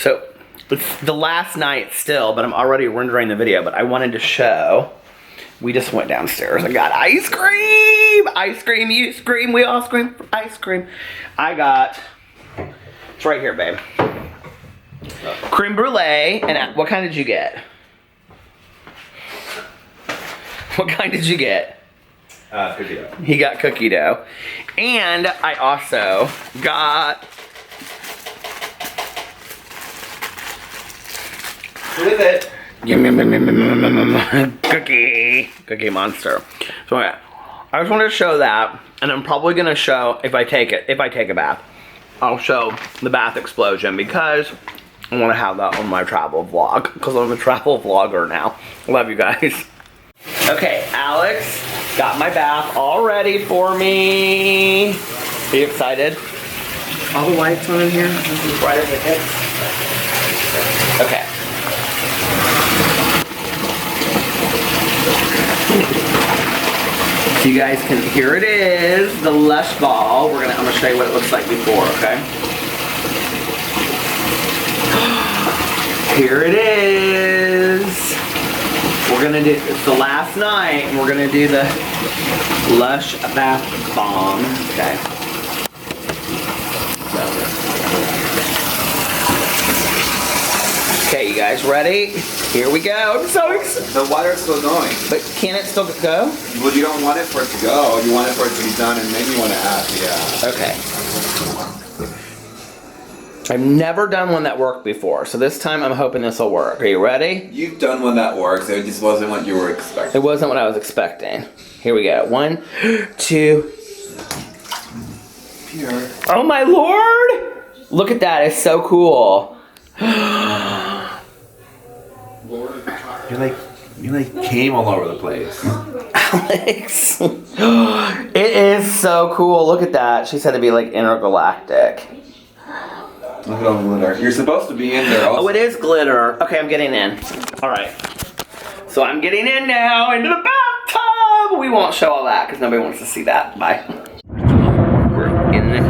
So, it's the last night still, but I'm already rendering the video, but I wanted to show. We just went downstairs. I got ice cream! Ice cream, you scream, we all scream for ice cream. I got, it's right here, babe. Creme brulee, and what kind did you get? What kind did you get? Cookie dough. He got cookie dough. And I also got... With it. Cookie monster. So yeah, I just wanted to show that, and I'm probably gonna show if I take a bath, I'll show the bath explosion because I want to have that on my travel vlog because I'm a travel vlogger now. Love you guys. Okay, Alex got my bath all ready for me. Are you excited? All the lights on in here, as bright as it gets. Okay. So you guys can, here it is, the Lush Ball. I'm gonna show you what it looks like before, okay? Here it is. We're gonna do, it's the last night, and we're gonna do the Lush Bath Bomb, okay? Okay, you guys ready? Here we go. I'm so excited. The water's still going. But can it still go? Well, you don't want it for it to go. You want it for it to be done, and then you want to add, yeah. Okay. I've never done one that worked before, so this time I'm hoping this will work. Are you ready? You've done one that works. It just wasn't what you were expecting. It wasn't what I was expecting. Here we go. 1, 2. Pure. Oh my lord! Look at that. It's so cool. You like came all over the place. Alex. It is so cool. Look at that. She said to be like intergalactic. Look at all the glitter. You're supposed to be in there also. Oh, it is glitter. Okay, I'm getting in. Alright. So I'm getting in now into the bathtub. We won't show all that because nobody wants to see that. Bye. We're in the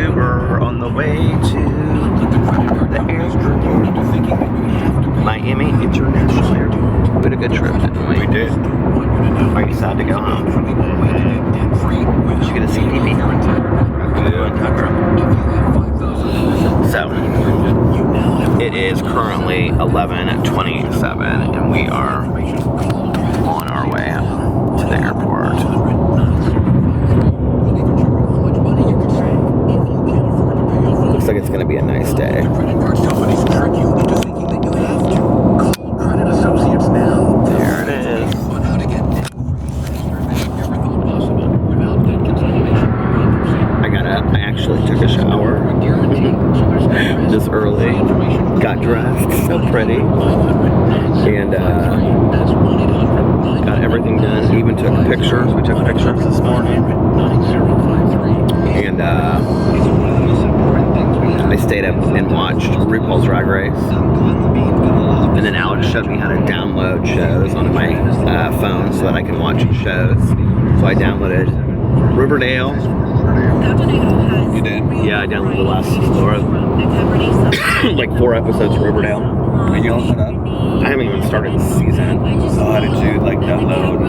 Uber on the way to the airport. Miami International Airport. We had a good trip, didn't we? We did. Are you sad to go home? Did you get to see Pee-Pee? So, it is currently 11:27 and we are on our way to the airport. Looks like it's going to be a nice day. There it is. I actually took a shower this early, got dressed so pretty, and got everything done, even took pictures. We took pictures this morning, and I stayed up and watched RuPaul's Drag Race, and then Alex showed me how to download shows on my phone so that I can watch shows. So I downloaded Riverdale. You did? Yeah, I downloaded the last like 4 episodes of Riverdale. And you all set up? I haven't even started the season. So how did you like download?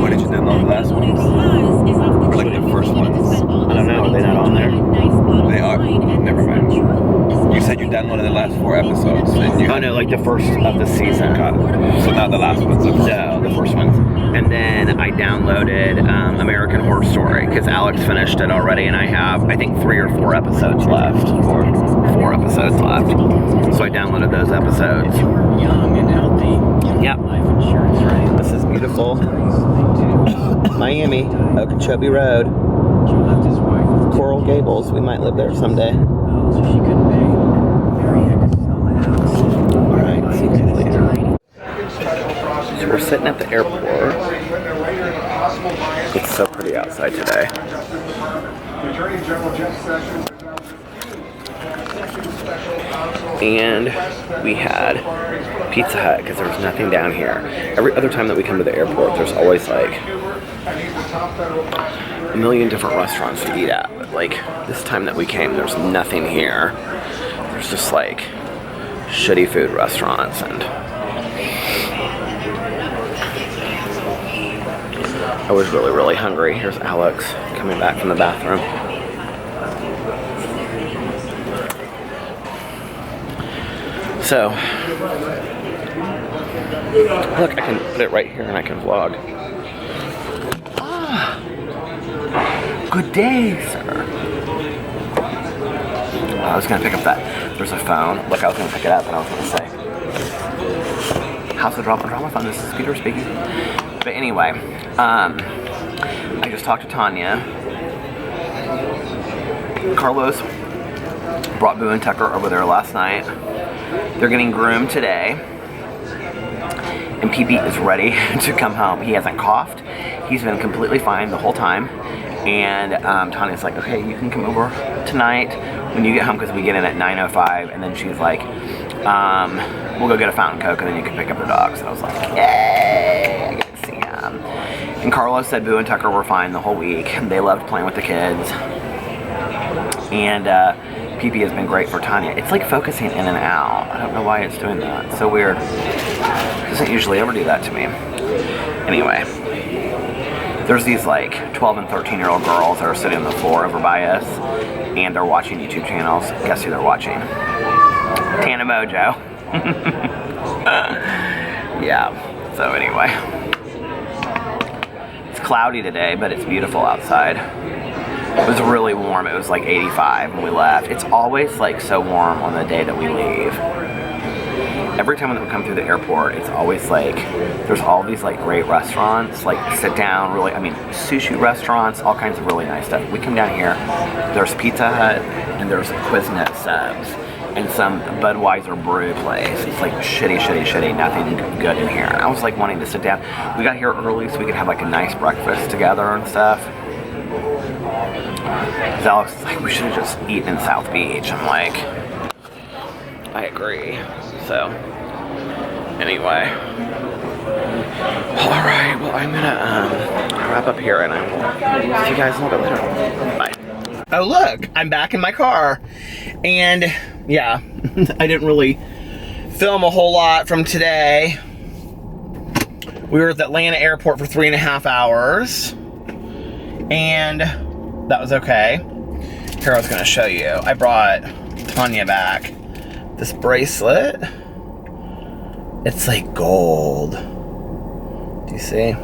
What did you download the last ones? Or like the first ones? I don't know, are they not on there? They are. Never mind. You said you downloaded the last 4 episodes. And you Oh no, like the first of the season. got it. So not the last ones. No, the first ones. And then I downloaded American Horror Story because Alex finished it already, and I have, I think, 3 or 4 episodes left. 4 episodes left. So I downloaded those episodes. Yep. This is beautiful Miami, Okeechobee Road. Coral Gables. We might live there someday. Alright, see you guys later. So we're sitting at the airport. It's so pretty outside today. And we had Pizza Hut because there was nothing down here. Every other time that we come to the airport, there's always like a million different restaurants to eat at. But like this time that we came, there's nothing here. There's just like shitty food restaurants. And I was really, really hungry. Here's Alex coming back from the bathroom. So, look, I can put it right here and I can vlog. Ah, good day, sir. I was gonna pick up that. There's a phone. Look, I was gonna pick it up, and I was gonna say, House of Drama Fun. This is Peter speaking. But anyway, I just talked to Tanya. Carlos brought Boo and Tucker over there last night. They're getting groomed today. And PP is ready to come home. He hasn't coughed. He's been completely fine the whole time. And Tanya's like, okay, you can come over tonight when you get home because we get in at 9:05. And then she's like, we'll go get a fountain Coke and then you can pick up the dogs. And I was like, yay, I get to see him. And Carlos said Boo and Tucker were fine the whole week. They loved playing with the kids. And PP has been great for Tanya. It's like focusing in and out. I don't know why it's doing that. It's so weird. It doesn't usually ever do that to me. Anyway, there's these like 12 and 13-year-old girls that are sitting on the floor over by us, and they're watching YouTube channels. Guess who they're watching? Tana Mojo. Yeah. So anyway, it's cloudy today, but it's beautiful outside. It was really warm. It was like 85 when we left. It's always like so warm on the day that we leave. Every time when we come through the airport, it's always like, there's all these like great restaurants, like sit down, really, I mean, sushi restaurants, all kinds of really nice stuff. We come down here, there's Pizza Hut, and there's Quiznet Subs, and some Budweiser brew place. It's like shitty, nothing good in here. And I was like wanting to sit down. We got here early so we could have like a nice breakfast together and stuff. Alex is like, we should have just eaten in South Beach. I'm like, I agree. So, anyway. Alright, well, I'm gonna wrap up here and I will see you guys a little bit later. Bye. Oh, look, I'm back in my car. And, yeah, I didn't really film a whole lot from today. We were at the Atlanta airport for 3.5 hours. And that was okay. Here, I was gonna show you. I brought Tanya back this bracelet. It's like gold. Do you see?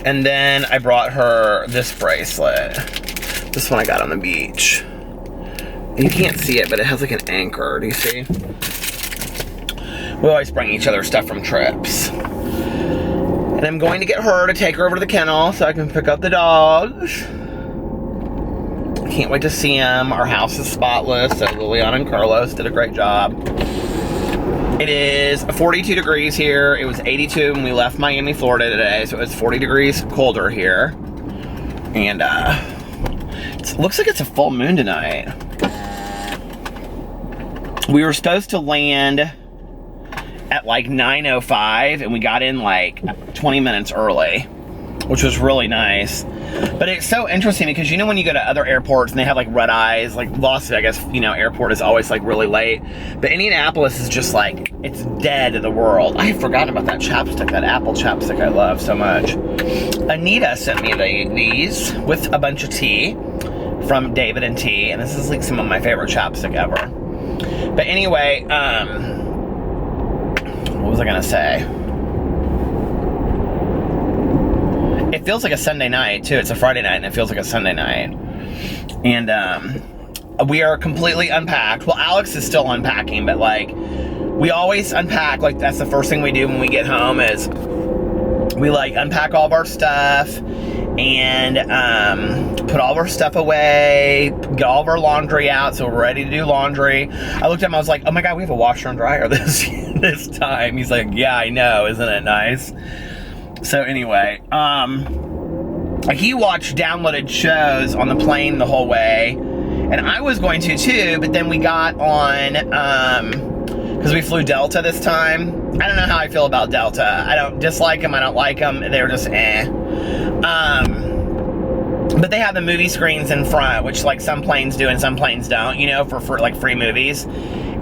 And then I brought her this bracelet. This one I got on the beach. You can't see it, but it has like an anchor. Do you see? We always bring each other stuff from trips. And I'm going to get her to take her over to the kennel so I can pick up the dogs. Can't wait to see them. Our house is spotless, so Liliana and Carlos did a great job. It is 42 degrees here. It was 82 when we left Miami, Florida today, so it's 40 degrees colder here. And it looks like it's a full moon tonight. We were supposed to land at like 9:05 and we got in like 20 minutes early, which was really nice. But it's so interesting because you know when you go to other airports and they have like red eyes, like Las Vegas, you know, airport is always like really late. But Indianapolis is just like, it's dead to the world. I had forgotten about that chapstick, that Apple chapstick I love so much. Anita sent me these with a bunch of tea from David and Tea, and this is like some of my favorite chapstick ever. But anyway, what was I gonna say? It feels like a Sunday night, too. It's a Friday night, and it feels like a Sunday night. And we are completely unpacked. Well, Alex is still unpacking, but, like, we always unpack. Like, that's the first thing we do when we get home is we, like, unpack all of our stuff and put all of our stuff away, get all of our laundry out so we're ready to do laundry. I looked at him, I was like, oh, my God, we have a washer and dryer this time. He's like, yeah, I know. Isn't it nice? So anyway, he watched downloaded shows on the plane the whole way, and I was going to too, but then we got on, because we flew Delta this time. I don't know how I feel about Delta. I don't dislike them, I don't like them, they were just eh. But they have the movie screens in front, which like some planes do and some planes don't, you know, for like free movies.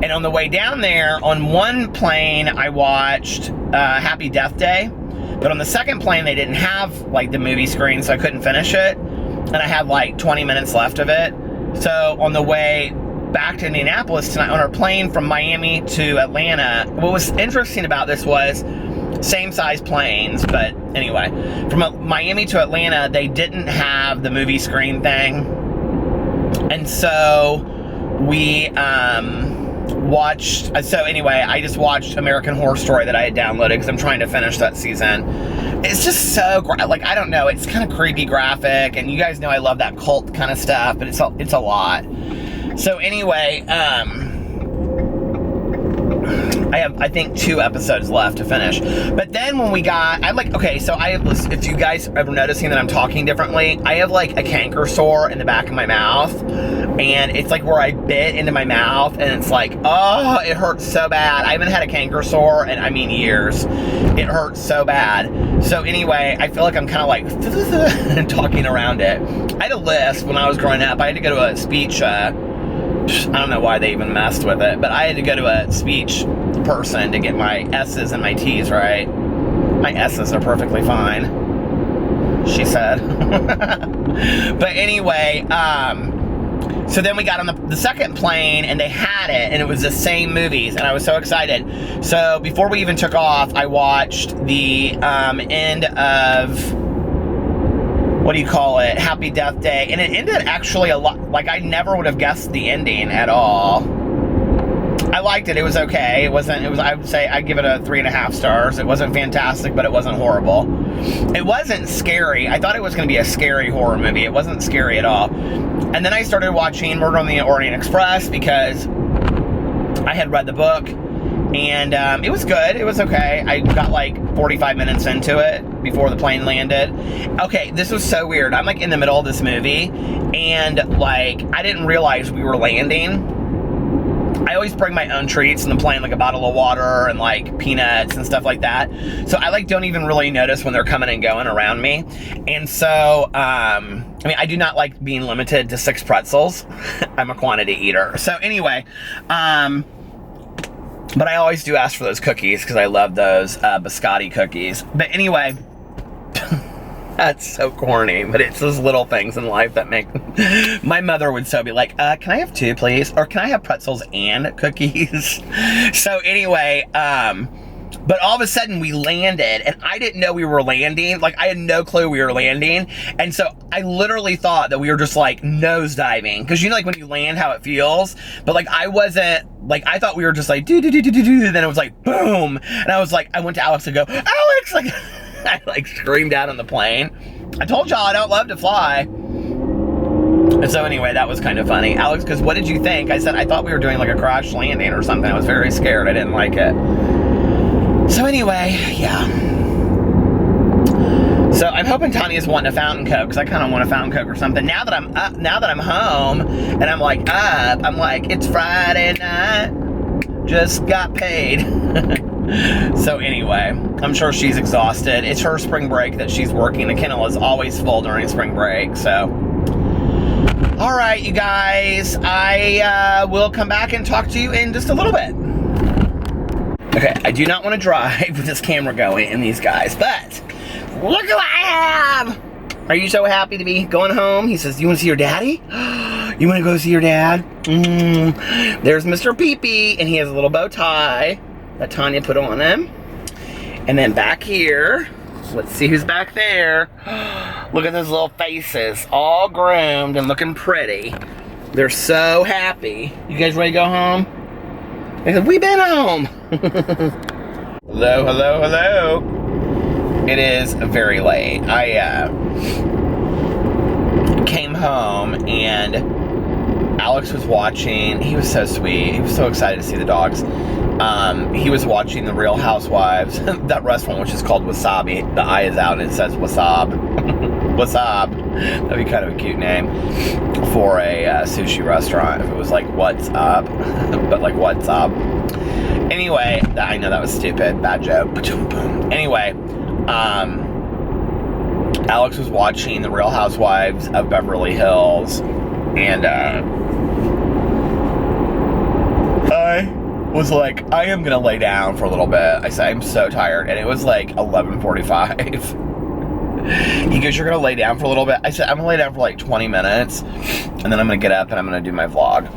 And on the way down there, on one plane, I watched Happy Death Day. But on the second plane, they didn't have, like, the movie screen, so I couldn't finish it. And I had, like, 20 minutes left of it. So on the way back to Indianapolis tonight, on our plane from Miami to Atlanta, what was interesting about this was same size planes, but anyway, from Miami to Atlanta, they didn't have the movie screen thing. And so we watched, so anyway, I just watched American Horror Story that I had downloaded because I'm trying to finish that season. It's just so, like, I don't know, it's kind of creepy graphic, and you guys know I love that cult kind of stuff, but it's a lot. So anyway, I have, I think, 2 episodes left to finish. But then when we got, okay, so if you guys are noticing that I'm talking differently, I have like a canker sore in the back of my mouth, and it's like where I bit into my mouth, and it's like, oh, it hurts so bad. I haven't had a canker sore in, I mean, years. It hurts so bad. So anyway, I feel like I'm kind of like talking around it. I had a lisp when I was growing up. I had to go to a speech, I don't know why they even messed with it, but I had to go to a speech person to get my S's and my T's right. My S's are perfectly fine, she said. But anyway, so then we got on the second plane, and they had it, and it was the same movies, and I was so excited. So before we even took off, I watched the end of, what do you call it, Happy Death Day, and it ended actually a lot, like I never would have guessed the ending at all. I liked it. It was okay. It wasn't, I would say I'd give it a 3.5 stars. It wasn't fantastic, but it wasn't horrible. It wasn't scary. I thought it was going to be a scary horror movie. It wasn't scary at all. And then I started watching Murder on the Orient Express because I had read the book, and it was good. It was okay. I got like 45 minutes into it before the plane landed. Okay, this was so weird. I'm like in the middle of this movie, and like I didn't realize we were landing. I always bring my own treats in the plane, like a bottle of water and like peanuts and stuff like that. So I like don't even really notice when they're coming and going around me. And so, I mean, I do not like being limited to 6 pretzels. I'm a quantity eater. So anyway, but I always do ask for those cookies because I love those biscotti cookies. But anyway, that's so corny, but it's those little things in life that make... My mother would so be like, can I have 2, please? Or can I have pretzels and cookies? So anyway, but all of a sudden we landed, and I didn't know we were landing. Like, I had no clue we were landing. And so I literally thought that we were just like nose diving. Because you know, like when you land, how it feels. But like, I wasn't, like, I thought we were just like, do-do-do-do-do-do. Then it was like, boom. And I was like, I went to Alex to go, Alex, like... I like screamed out on the plane. I told y'all I don't love to fly. And so anyway, that was kind of funny. Alex, because what did you think? I said, I thought we were doing like a crash landing or something. I was very scared. I didn't like it. So anyway, yeah. So I'm hoping Tanya's wanting a fountain Coke, because I kind of want a fountain Coke or something. Now that I'm up, now that I'm home, and I'm like up, I'm like, it's Friday night. Just got paid. So anyway, I'm sure she's exhausted. It's her spring break that she's working. The kennel is always full during spring break, so. All right, you guys, I will come back and talk to you in just a little bit. Okay, I do not want to drive with this camera going and these guys, but look who I have. Are you so happy to be going home? He says, you want to see your daddy? You want to go see your dad? There's Mr. Pee-Pee, and he has a little bow tie that Tanya put on him. And then back here, let's see who's back there. Look at those little faces, all groomed and looking pretty. They're so happy. You guys ready to go home? They said, we've been home. Hello, hello, hello. It is very late. I came home, and Alex was watching. He was so sweet. He was so excited to see the dogs. He was watching The Real Housewives, that restaurant, which is called Wasabi. The I is out and it says Wasab. Wasab. That'd be kind of a cute name for a sushi restaurant if it was like What's Up, but like What's Up. Anyway, I know that was stupid. Bad joke. Anyway, Alex was watching The Real Housewives of Beverly Hills, and I was like, I am gonna lay down for a little bit. I said, I'm so tired. And it was like 11:45. He goes, you're gonna lay down for a little bit? I said, I'm gonna lay down for like 20 minutes, and then I'm gonna get up and I'm gonna do my vlog.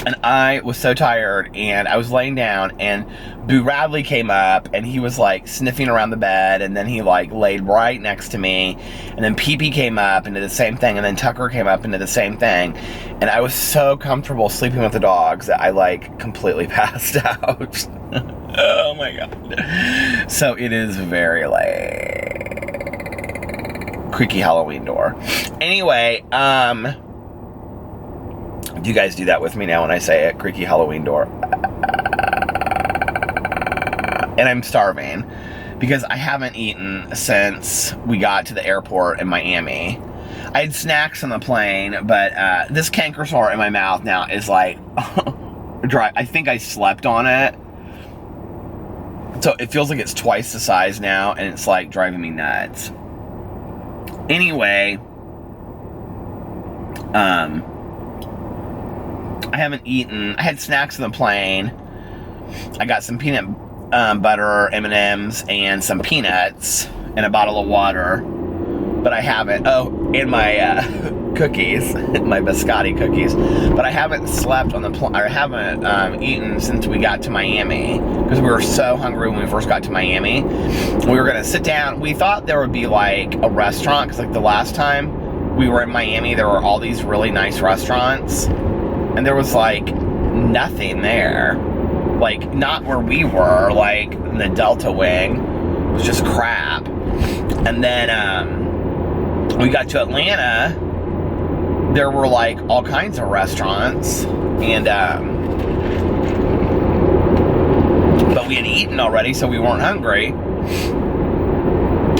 And I was so tired, and I was laying down, and Boo Radley came up, and he was like sniffing around the bed, and then he like laid right next to me, and then Pee Pee came up and did the same thing, and then Tucker came up and did the same thing, and I was so comfortable sleeping with the dogs that I like completely passed out. Oh my god. So it is very late. Creaky Halloween door. Anyway, do you guys do that with me now when I say it? Creaky Halloween door. And I'm starving because I haven't eaten since we got to the airport in Miami. I had snacks on the plane, but this canker sore in my mouth now is like dry. I think I slept on it. So it feels like it's twice the size now, and it's like driving me nuts. Anyway, I haven't eaten. I had snacks on the plane. I got some peanut butter M&Ms and some peanuts and a bottle of water. But I haven't. Oh, and my cookies, my biscotti cookies. But I haven't slept on the plane. I haven't eaten since we got to Miami because we were so hungry when we first got to Miami. We were gonna sit down. We thought there would be like a restaurant because like the last time we were in Miami, there were all these really nice restaurants. And there was, like, nothing there. Like, not where we were, like, in the Delta Wing. It was just crap. And then, we got to Atlanta. There were, like, all kinds of restaurants. And, but we had eaten already, so we weren't hungry.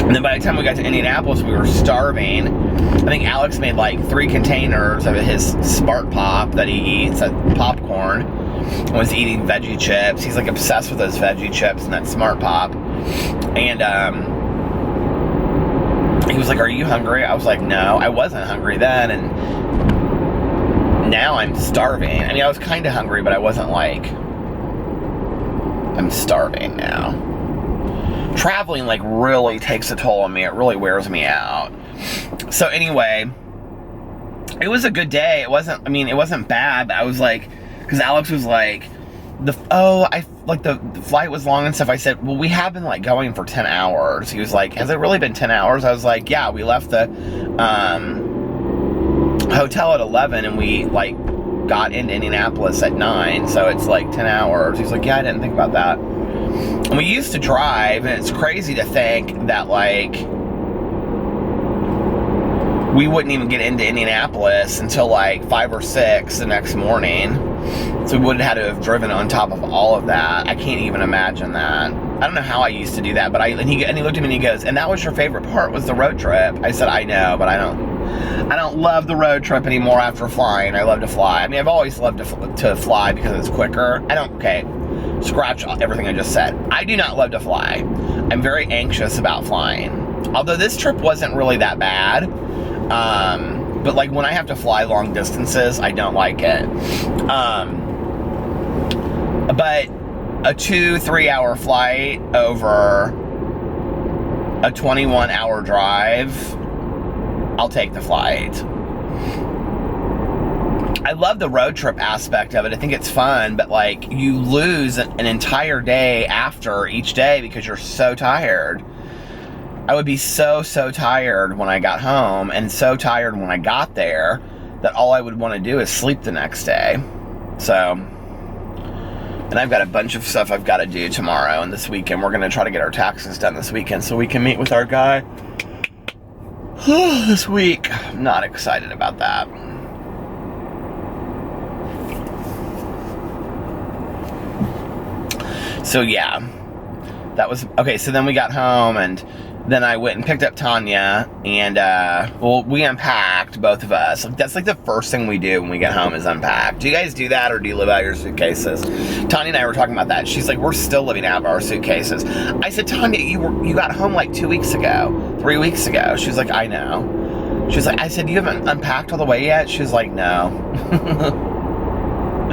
And then by the time we got to Indianapolis, we were starving. I think Alex made like 3 containers of his Smart Pop that he eats, popcorn, and was eating veggie chips. He's like obsessed with those veggie chips and that Smart Pop. And he was like, are you hungry? I was like, no, I wasn't hungry then, and now I'm starving. I mean, I was kind of hungry, but I wasn't like, I'm starving now. Traveling like really takes a toll on me. It really wears me out. So anyway, it was a good day. It wasn't bad, but I was like, because Alex was like, the flight was long and stuff. I said, well, we have been like going for 10 hours. He was like, has it really been 10 hours? I was like, yeah, we left the hotel at 11 and we like got into Indianapolis at 9. So it's like 10 hours. He's like, yeah, I didn't think about that. And we used to drive, and it's crazy to think that, like, we wouldn't even get into Indianapolis until, like, 5 or 6 the next morning. So we would have had to have driven on top of all of that. I can't even imagine that. I don't know how I used to do that, but and he looked at me and he goes, and that was your favorite part, was the road trip. I said, I know, but I don't love the road trip anymore after flying. I love to fly. I mean, I've always loved to fly because it's quicker. Scratch everything I just said. I do not love to fly. I'm very anxious about flying. Although this trip wasn't really that bad. But like when I have to fly long distances, I don't like it. But a 2-3 hour flight over a 21-hour drive, I'll take the flight. I love the road trip aspect of it. I think it's fun, but like you lose an entire day after each day because you're so tired. I would be so tired when I got home and so tired when I got there that all I would want to do is sleep the next day. So, and I've got a bunch of stuff I've got to do tomorrow and this weekend. We're going to try to get our taxes done this weekend so we can meet with our guy this week. I'm not excited about that. So yeah, that was, okay, so then we got home and then I went and picked up Tanya and, well, we unpacked, both of us. Like, that's like the first thing we do when we get home is unpack. Do you guys do that or do you live out of your suitcases? Tanya and I were talking about that. She's like, we're still living out of our suitcases. I said, Tanya, you got home like 2 weeks ago, 3 weeks ago. She was like, I know. She was like, I said, you haven't unpacked all the way yet? She was like, no.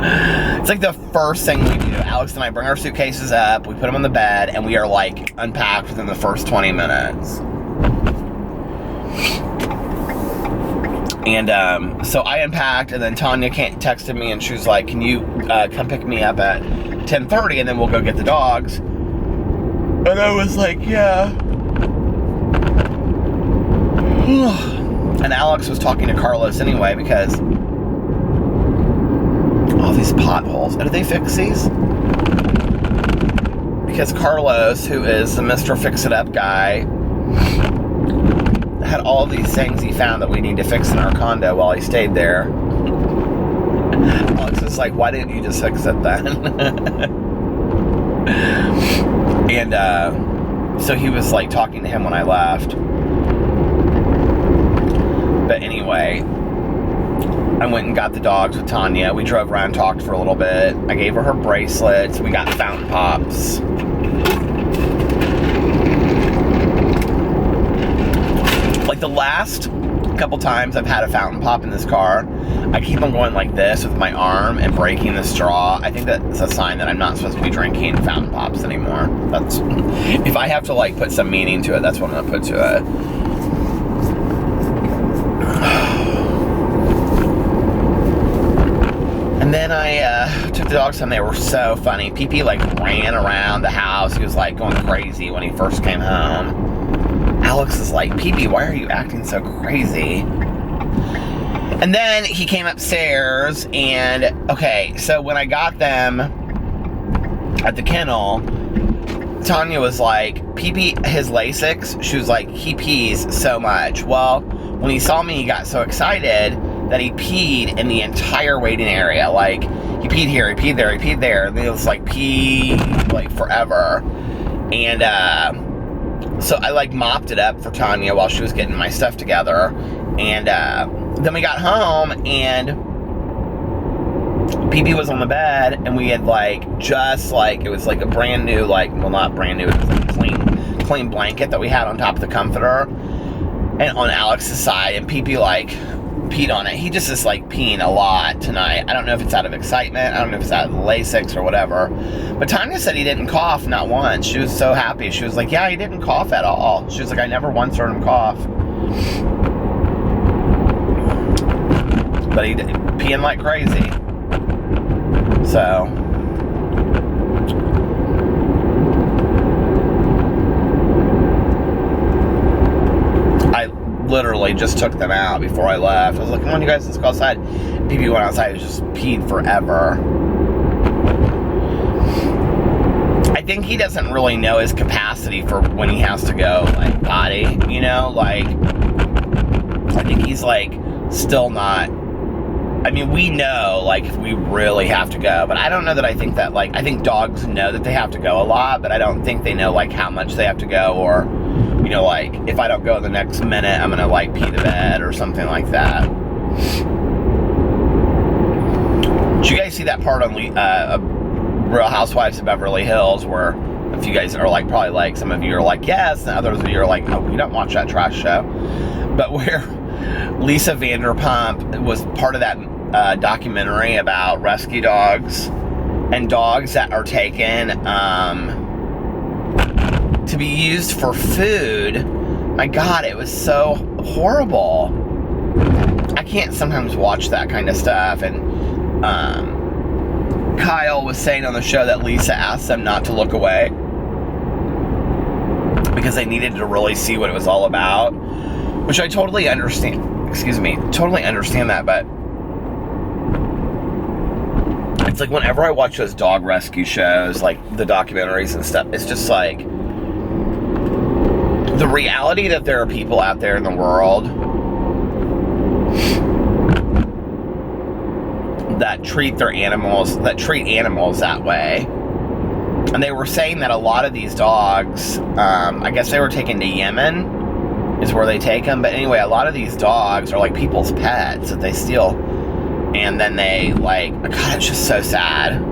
It's like the first thing we do. Alex and I bring our suitcases up, we put them on the bed, and we are like unpacked within the first 20 minutes. And so I unpacked, and then Tanya texted me, and she was like, "Can you come pick me up at 10:30, and then we'll go get the dogs?" And I was like, "Yeah." And Alex was talking to Carlos anyway, because all these potholes. Did they fix these? Because Carlos, who is the Mr. Fix-It-Up guy, had all these things he found that we need to fix in our condo while he stayed there. Alex was like, "Why didn't you just fix it then?" And so he was like talking to him when I left. But anyway, I went and got the dogs with Tanya. We drove around and talked for a little bit. I gave her bracelets. We got fountain pops. Like the last couple times I've had a fountain pop in this car, I keep on going like this with my arm and breaking the straw. I think that's a sign that I'm not supposed to be drinking fountain pops anymore. That's, if I have to like put some meaning to it, that's what I'm gonna put to it. And then I took the dogs home. They were so funny. PP like ran around the house. He was like going crazy when he first came home. Alex is like, "PP, why are you acting so crazy?" And then he came upstairs, and okay, so when I got them at the kennel, Tanya was like, "PP, his Lasix," she was like, "he pees so much." Well, when he saw me, he got so excited that he peed in the entire waiting area. Like, he peed here, he peed there, he peed there, and it was like pee like forever. And so I like mopped it up for Tanya while she was getting my stuff together. And then we got home, and PP was on the bed, and we had like just like, it was like a brand new, like, well, not brand new, it was like a clean blanket that we had on top of the comforter and on Alex's side, and PP like peed on it. He just is like peeing a lot tonight. I don't know if it's out of excitement, I don't know if it's out of the Lasix or whatever, but Tanya said he didn't cough, not once. She was so happy. She was like, "Yeah, he didn't cough at all." She was like, "I never once heard him cough." But he peeing like crazy. So I literally just took them out before I left. I was like, "Come on, you guys, let's go outside." PP went outside and just peed forever. I think he doesn't really know his capacity for when he has to go, like, potty, you know? Like, I think he's, like, still not... I mean, we know, like, if we really have to go, but I don't know that I think that, like, I think dogs know that they have to go a lot, but I don't think they know, like, how much they have to go, or, you know, like, if I don't go the next minute, I'm gonna, like, pee the bed, or something like that. Did you guys see that part on Real Housewives of Beverly Hills, where if you guys are, like, probably, like, some of you are like, yes, and others of you are like, "Oh, you don't watch that trash show," but where Lisa Vanderpump was part of that documentary about rescue dogs and dogs that are taken to be used for food. My God, it was so horrible. I can't sometimes watch that kind of stuff. And Kyle was saying on the show that Lisa asked them not to look away because they needed to really see what it was all about, which I totally understand. Totally understand that, but it's like whenever I watch those dog rescue shows, like the documentaries and stuff, it's just like the reality that there are people out there in the world that treat animals that way. And they were saying that a lot of these dogs, I guess they were taken to Yemen, is where they take them. But anyway, a lot of these dogs are like people's pets that they steal, and then they, like, God, it's just so sad.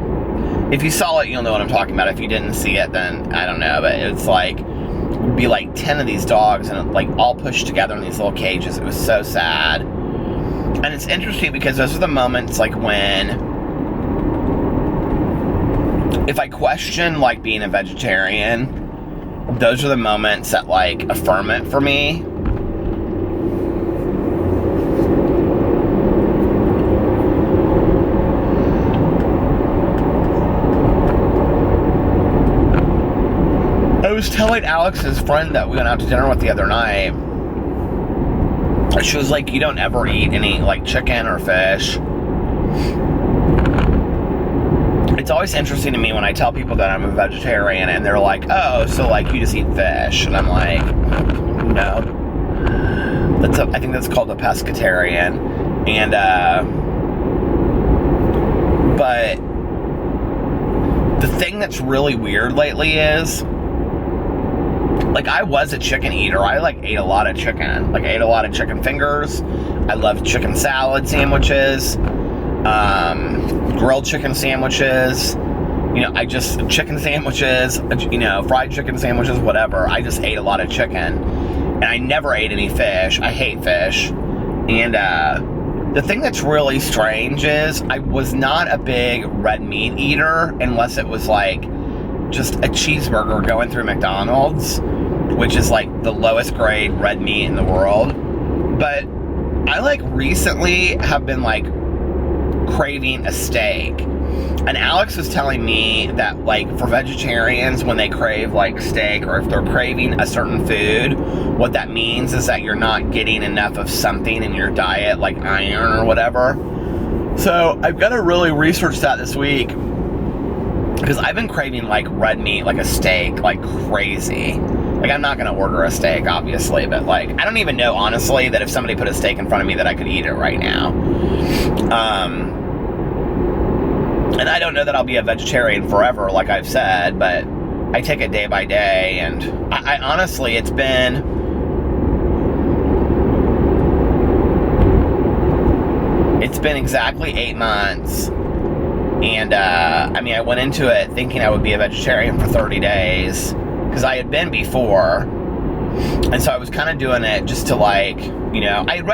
If you saw it, you'll know what I'm talking about. If you didn't see it, then I don't know. But it's like, would be like 10 of these dogs, and like all pushed together in these little cages. It was so sad. And it's interesting because those are the moments like when if I question, like, being a vegetarian, those are the moments that, like, affirm it for me. I was telling Alex's friend that we went out to dinner with the other night. She was like, you don't ever eat any, like, chicken or fish. It's always interesting to me when I tell people that I'm a vegetarian and they're like, oh, so, like, you just eat fish. And I'm like, no. I think that's called a pescatarian. And, but the thing that's really weird lately is, like, I was a chicken eater. I, like, ate a lot of chicken. Like, I ate a lot of chicken fingers. I loved chicken salad sandwiches. Grilled chicken sandwiches. You know, chicken sandwiches, you know, fried chicken sandwiches, whatever. I just ate a lot of chicken. And I never ate any fish. I hate fish. And, the thing that's really strange is I was not a big red meat eater unless it was, like, just a cheeseburger going through McDonald's, which is, like, the lowest grade red meat in the world. But I, like, recently have been, like, craving a steak. And Alex was telling me that, like, for vegetarians, when they crave, like, steak, or if they're craving a certain food, what that means is that you're not getting enough of something in your diet, like iron or whatever. So I've got to really research that this week, because I've been craving, like, red meat, like a steak, like crazy. Like, I'm not going to order a steak, obviously, but, like, I don't even know, honestly, that if somebody put a steak in front of me that I could eat it right now. And I don't know that I'll be a vegetarian forever, like I've said, but I take it day by day, and I honestly, it's been exactly 8 months, and, I mean, I went into it thinking I would be a vegetarian for 30 days, because I had been before, and so I was kind of doing it just to, like, you know, I'd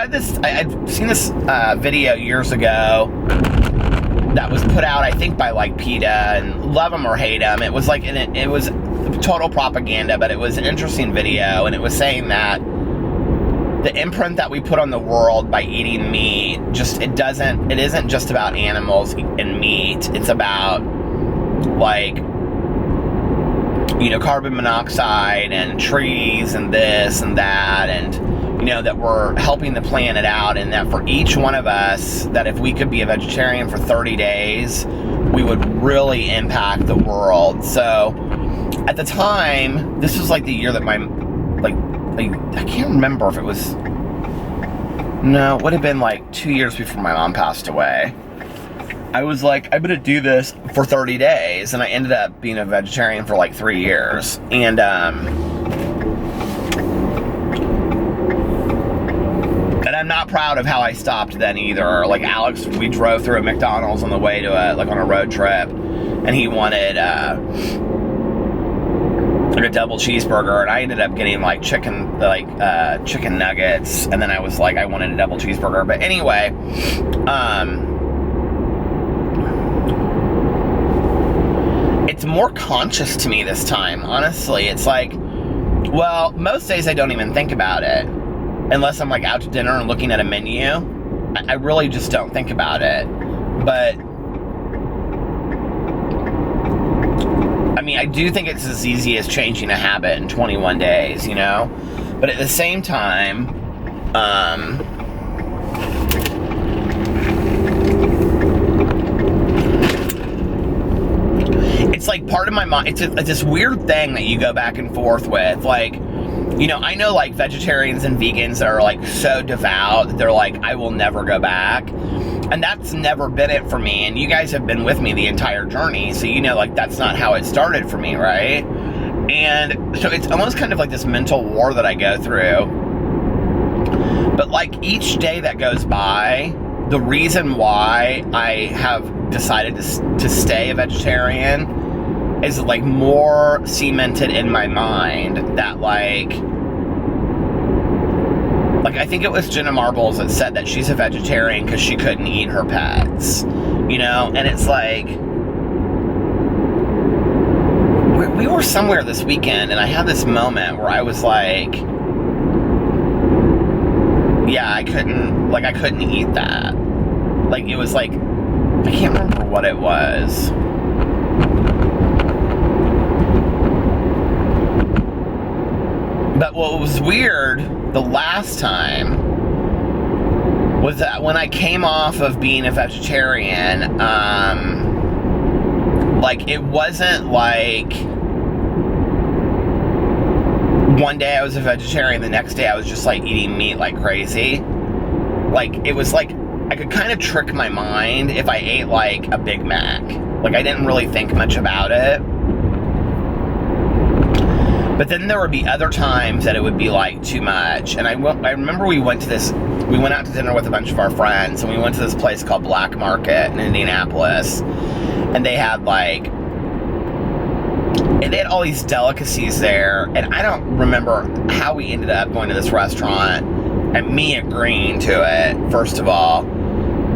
seen this video years ago that was put out, I think, by, like, PETA, and love them or hate them, it was, like, it was total propaganda, but it was an interesting video, and it was saying that the imprint that we put on the world by eating meat, it isn't just about animals and meat, it's about, like, you know, carbon monoxide and trees and this and that, and, you know, that we're helping the planet out, and that for each one of us, that if we could be a vegetarian for 30 days, we would really impact the world. So, at the time, this was, like, the year that I can't remember if it was, no, it would have been, like, 2 years before my mom passed away. I was like, I'm gonna do this for 30 days, and I ended up being a vegetarian for, like, 3 years, and, I'm not proud of how I stopped then either. Like, Alex, we drove through a McDonald's on the way to on a road trip, and he wanted, like, a double cheeseburger, and I ended up getting, like, chicken nuggets, and then I was like, I wanted a double cheeseburger. But anyway, it's more conscious to me this time, honestly. It's like, well, most days I don't even think about it. Unless I'm, like, out to dinner and looking at a menu, I really just don't think about it. But, I mean, I do think it's as easy as changing a habit in 21 days, you know? But at the same time, it's like part of my mind, it's this weird thing that you go back and forth with, like, you know, I know, like, vegetarians and vegans that are, like, so devout, they're like, I will never go back. And that's never been it for me. And you guys have been with me the entire journey, so you know, like, that's not how it started for me, right? And so it's almost kind of like this mental war that I go through. But, like, each day that goes by, the reason why I have decided to stay a vegetarian is, like, more cemented in my mind that, like, I think it was Jenna Marbles that said that she's a vegetarian because she couldn't eat her pets, you know? And it's like, we were somewhere this weekend, and I had this moment where I was like, yeah, I couldn't eat that. Like, it was like, I can't remember what it was. But what was weird the last time was that when I came off of being a vegetarian, like, it wasn't like one day I was a vegetarian, the next day I was just like eating meat like crazy. Like, it was like I could kind of trick my mind if I ate like a Big Mac. Like, I didn't really think much about it. But then there would be other times that it would be like too much. And I remember we went out to dinner with a bunch of our friends, and we went to this place called Black Market in Indianapolis. And they had like, and they had all these delicacies there. And I don't remember how we ended up going to this restaurant and me agreeing to it, first of all.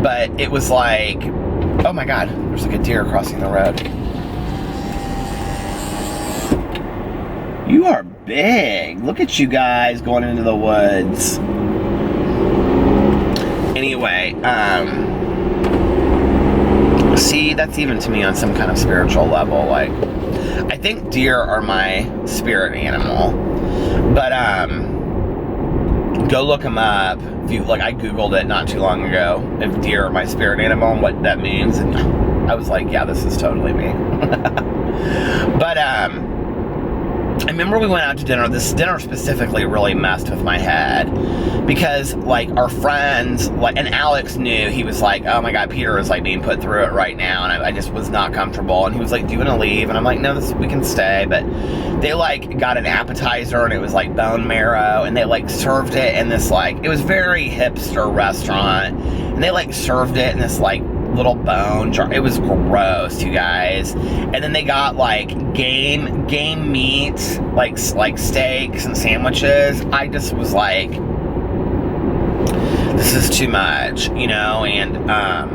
But it was like, oh my God, there's like a deer crossing the road. You are big. Look at you guys going into the woods. Anyway, see, that's even to me on some kind of spiritual level. Like, I think deer are my spirit animal. But, go look them up. If you, like, I Googled it not too long ago, if deer are my spirit animal and what that means. And I was like, yeah, this is totally me. But, I remember we went out to dinner. This dinner specifically really messed with my head because, like, our friends, like, and Alex knew. He was like, oh my God, Peter is like being put through it right now, and I just was not comfortable. And he was like, do you want to leave? And I'm like, no, we can stay. But they like got an appetizer, and it was like bone marrow, and they like served it in this, like, it was very hipster restaurant, and they like served it in this like little bone jar. It was gross, you guys. And then they got like game meat, like steaks and sandwiches. I just was like, this is too much, you know. And I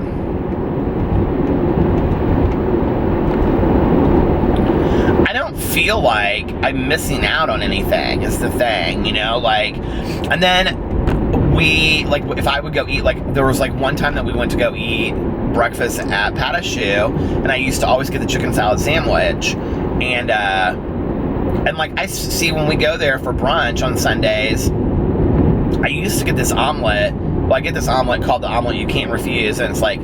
don't feel like I'm missing out on anything is the thing, you know. Like, and then we, like, if I would go eat, like, there was like one time that we went to go eat breakfast at Patashu, and I used to always get the chicken salad sandwich, and like, I see when we go there for brunch on Sundays, I used to get this omelet. Well, I get this omelet called the omelet you can't refuse, and it's like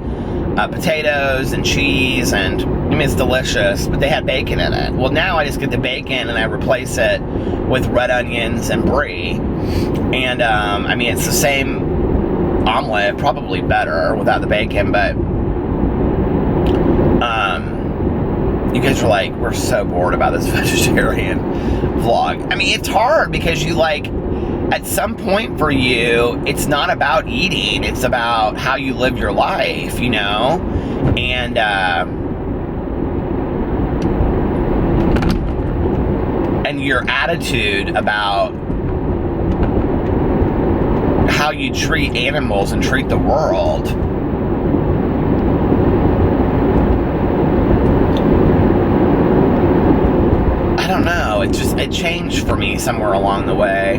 potatoes and cheese, and I mean, it's delicious, but they had bacon in it. Well, now I just get the bacon and I replace it with red onions and brie, and I mean, it's the same omelet, probably better without the bacon, but you guys are like, we're so bored about this vegetarian vlog. I mean, it's hard because you, like, at some point for you, it's not about eating, it's about how you live your life, you know? And your attitude about how you treat animals and treat the world. I don't know, it changed for me somewhere along the way.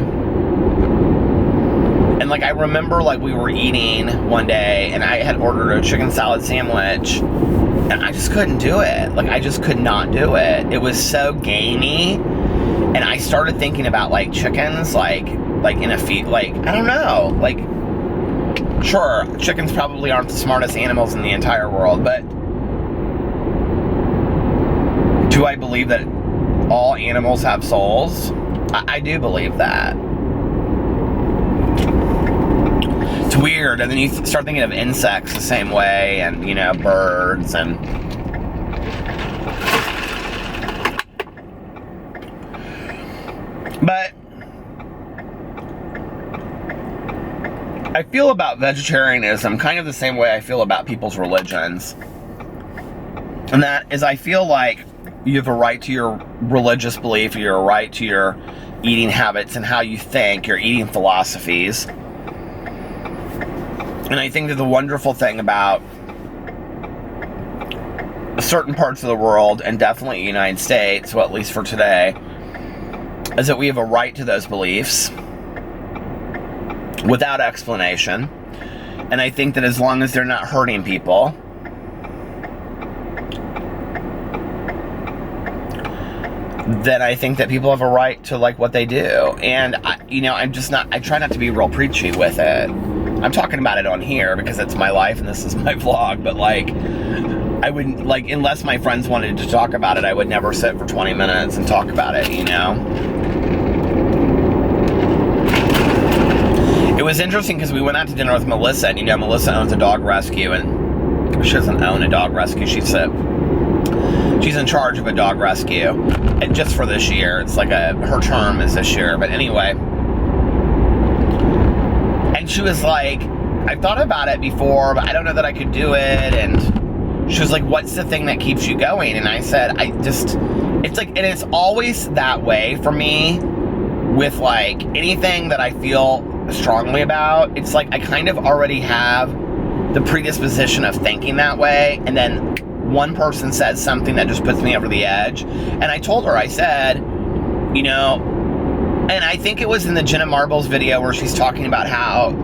And like, I remember, like, we were eating one day and I had ordered a chicken salad sandwich and I just couldn't do it. Like, I just could not do it. It was so gamey. And I started thinking about, like, chickens, like in a feed, like, I don't know, like, sure, chickens probably aren't the smartest animals in the entire world, but do I believe that all animals have souls? I do believe that. It's weird, and then you start thinking of insects the same way, and, you know, birds, and but I feel about vegetarianism kind of the same way I feel about people's religions. And that is, I feel like you have a right to your religious belief, you have a right to your eating habits and how you think, your eating philosophies. And I think that the wonderful thing about certain parts of the world, and definitely the United States, well, at least for today, is that we have a right to those beliefs without explanation. And I think that as long as they're not hurting people, then I think that people have a right to like what they do. And I try not to be real preachy with it. I'm talking about it on here because it's my life and this is my vlog, but like, I wouldn't, like, unless my friends wanted to talk about it, I would never sit for 20 minutes and talk about it, you know? It was interesting because we went out to dinner with Melissa, and Melissa owns a dog rescue, and she doesn't own a dog rescue, she's in charge of a dog rescue, and just for this year. It's like her term is this year, but anyway. And she was like, I've thought about it before, but I don't know that I could do it, and she was like, what's the thing that keeps you going? And I said, it's like, and it's always that way for me with like anything that I feel strongly about. It's like I kind of already have the predisposition of thinking that way, and then one person says something that just puts me over the edge. And I told her, I said, and I think it was in the Jenna Marbles video where she's talking about how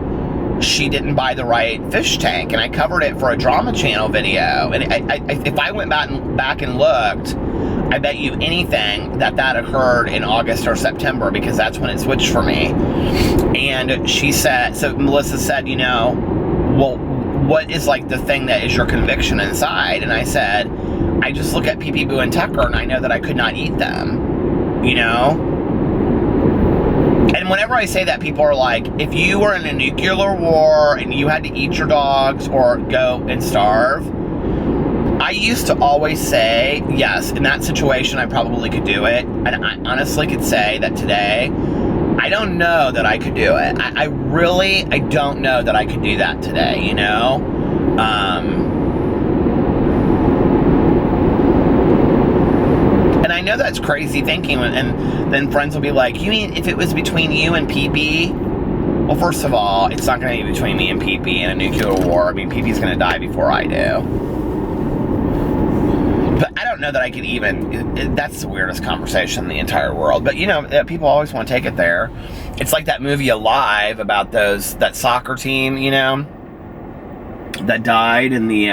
she didn't buy the right fish tank, and I covered it for a Drama Channel video. And if I went back and looked, I bet you anything that occurred in August or September, because that's when it switched for me. And she said, so Melissa said, well, what is like the thing that is your conviction inside? And I said, I just look at Pee Boo and Tucker and I know that I could not eat them, And whenever I say that, people are like, if you were in a nuclear war and you had to eat your dogs or go and starve, I used to always say, yes, in that situation, I probably could do it. And I honestly could say that today, I don't know that I could do it. I really don't know that I could do that today, And I know that's crazy thinking, and then friends will be like, you mean if it was between you and PP? Well, first of all, it's not going to be between me and PP in a nuclear war. I mean, PP's going to die before I do. But I don't know that I could even, that's the weirdest conversation in the entire world. But, people always want to take it there. It's like that movie Alive about that soccer team, that died in the,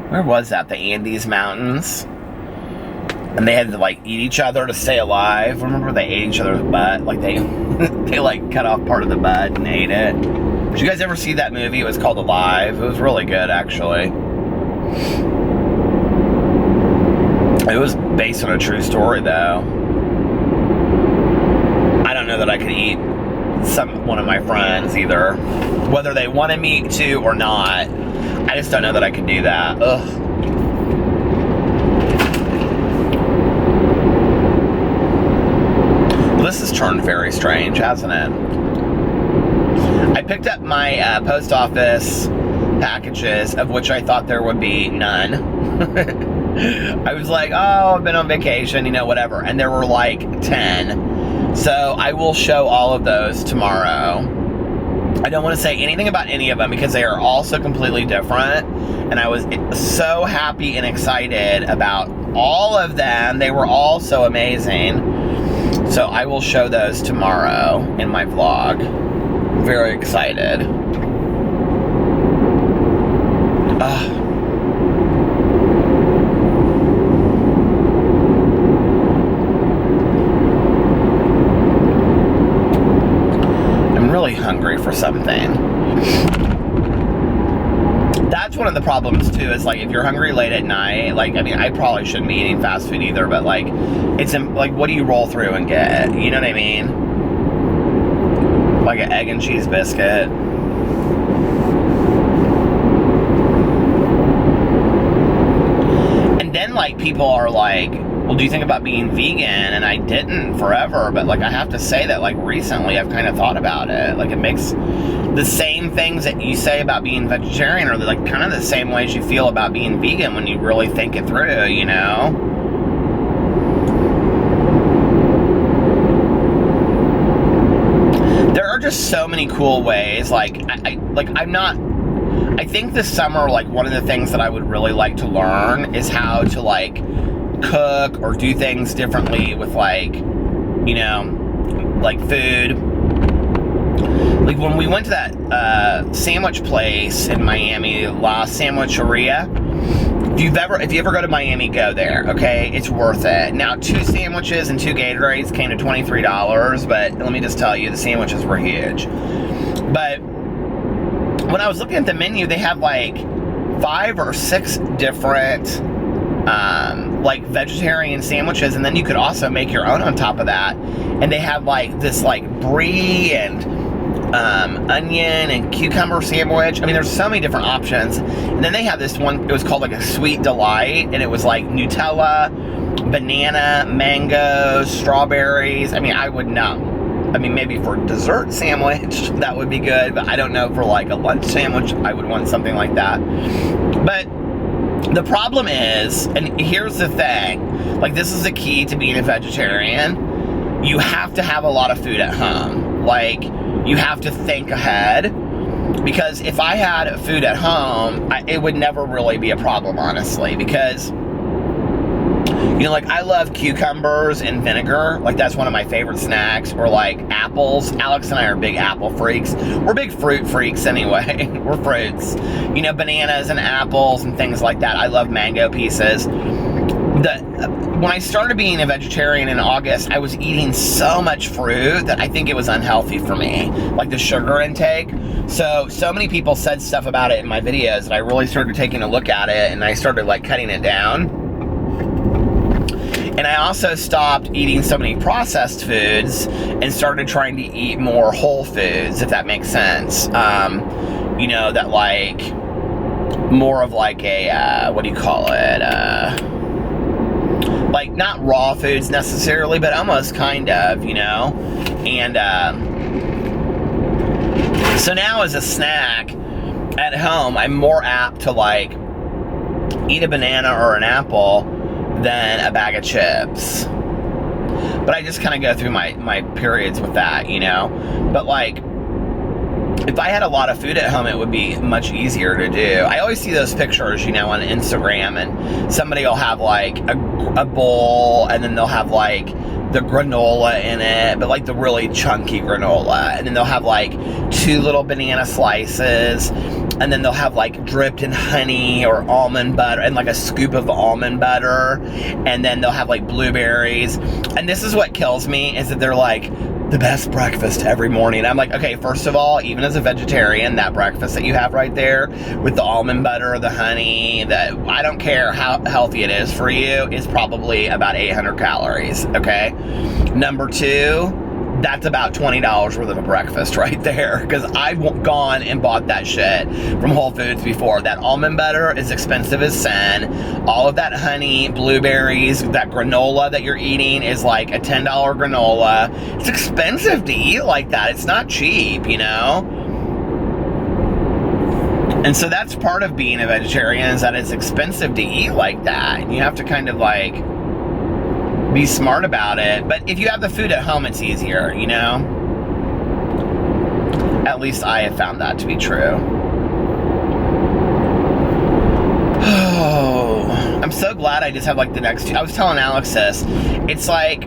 where was that? The Andes Mountains. And they had to, like, eat each other to stay alive. Remember, they ate each other's butt? Like, they like, cut off part of the butt and ate it. Did you guys ever see that movie? It was called Alive. It was really good, actually. It was based on a true story, though. I don't know that I could eat one of my friends, either. Whether they wanted me to or not. I just don't know that I could do that. Ugh. This has turned very strange, hasn't it? I picked up my post office packages, of which I thought there would be none. I was like, oh, I've been on vacation, whatever. And there were like 10. So I will show all of those tomorrow. I don't want to say anything about any of them because they are all so completely different. And I was so happy and excited about all of them. They were all so amazing. So I will show those tomorrow in my vlog. Very excited. I'm really hungry for something. That's one of the problems too, is like if you're hungry late at night, like, I mean, I probably shouldn't be eating fast food either, but like, it's like, what do you roll through and get? You know what I mean? Like an egg and cheese biscuit. And then like people are like, well, do you think about being vegan? And I didn't forever, but like I have to say that like recently I've kind of thought about it. Like it makes the same things that you say about being vegetarian are like kind of the same ways you feel about being vegan when you really think it through, There are just so many cool ways. Like I'm I think this summer, like, one of the things that I would really like to learn is how to, like, cook or do things differently with, like, you know, like, food. Like, when we went to that sandwich place in Miami, La Sandwicheria, if you ever go to Miami, go there, okay? It's worth it. Now, 2 sandwiches and 2 Gatorades came to $23, but let me just tell you, the sandwiches were huge. But when I was looking at the menu, they had like 5 or 6 different like vegetarian sandwiches, and then you could also make your own on top of that. And they had like this like brie and onion and cucumber sandwich. I mean, there's so many different options. And then they had this one, it was called like a Sweet Delight, and it was like Nutella, banana, mango, strawberries. I mean, I would know. I mean, maybe for a dessert sandwich, that would be good, but I don't know, for like a lunch sandwich, I would want something like that. But the problem is, and here's the thing, like, this is the key to being a vegetarian, you have to have a lot of food at home. Like, you have to think ahead, because if I had food at home, it would never really be a problem, honestly, because, you know, like, I love cucumbers and vinegar. Like, that's one of my favorite snacks. Or, like, apples. Alex and I are big apple freaks. We're big fruit freaks anyway. We're fruits. You know, bananas and apples and things like that. I love mango pieces. When I started being a vegetarian in August, I was eating so much fruit that I think it was unhealthy for me. Like, the sugar intake. So many people said stuff about it in my videos that I really started taking a look at it, and I started, like, cutting it down. And I also stopped eating so many processed foods and started trying to eat more whole foods, if that makes sense. You know, that, like, more of like a, what do you call it? Like, not raw foods necessarily, but almost kind of, you know? And so now as a snack at home, I'm more apt to, like, eat a banana or an apple than a bag of chips. But I just kind of go through my periods with that, you know? But, like, if I had a lot of food at home, it would be much easier to do. I always see those pictures, you know, on Instagram, and somebody will have, like, a bowl, and then they'll have, like, the granola in it, but, like, the really chunky granola. And then they'll have, like, 2 little banana slices, and then they'll have, like, dripped in honey or almond butter, and, like, a scoop of almond butter, and then they'll have, like, blueberries. And this is what kills me, is that they're, like, the best breakfast every morning. I'm like, okay, first of all, even as a vegetarian, that breakfast that you have right there with the almond butter, the honey, that, I don't care how healthy it is for you, is probably about 800 calories, okay? Number 2, that's about $20 worth of a breakfast right there, because I've gone and bought that shit from Whole Foods before. That almond butter is expensive as sin. All of that honey, blueberries, that granola that you're eating is like a $10 granola. It's expensive to eat like that. It's not cheap, you know? And so that's part of being a vegetarian, is that it's expensive to eat like that. And you have to kind of, like, be smart about it. But if you have the food at home, it's easier, you know? At least I have found that to be true. Oh, I'm so glad I just have, like, the next 2. I was telling Alex this. It's like,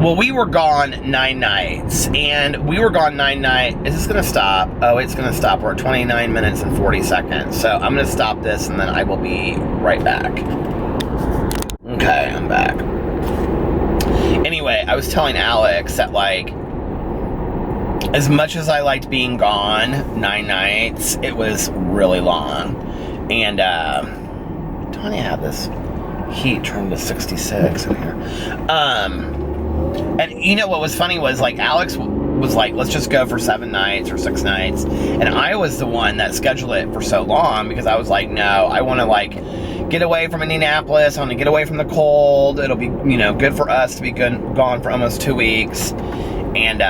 well, we were gone 9 nights, and we were gone 9 nights. Is this gonna stop? Oh, it's gonna stop. We're at 29 minutes and 40 seconds. So I'm gonna stop this, and then I will be right back. Okay, I'm back. Anyway, I was telling Alex that, like, as much as I liked being gone 9 nights, it was really long. And, don't you have this heat turned to 66 in here? And you know what was funny was, like, Alex was like, let's just go for 7 nights or 6 nights. And I was the one that scheduled it for so long, because I was like, no, I want to, like, get away from Indianapolis. I want to get away from the cold. It'll be, you know, good for us to be gone for almost 2 weeks. And,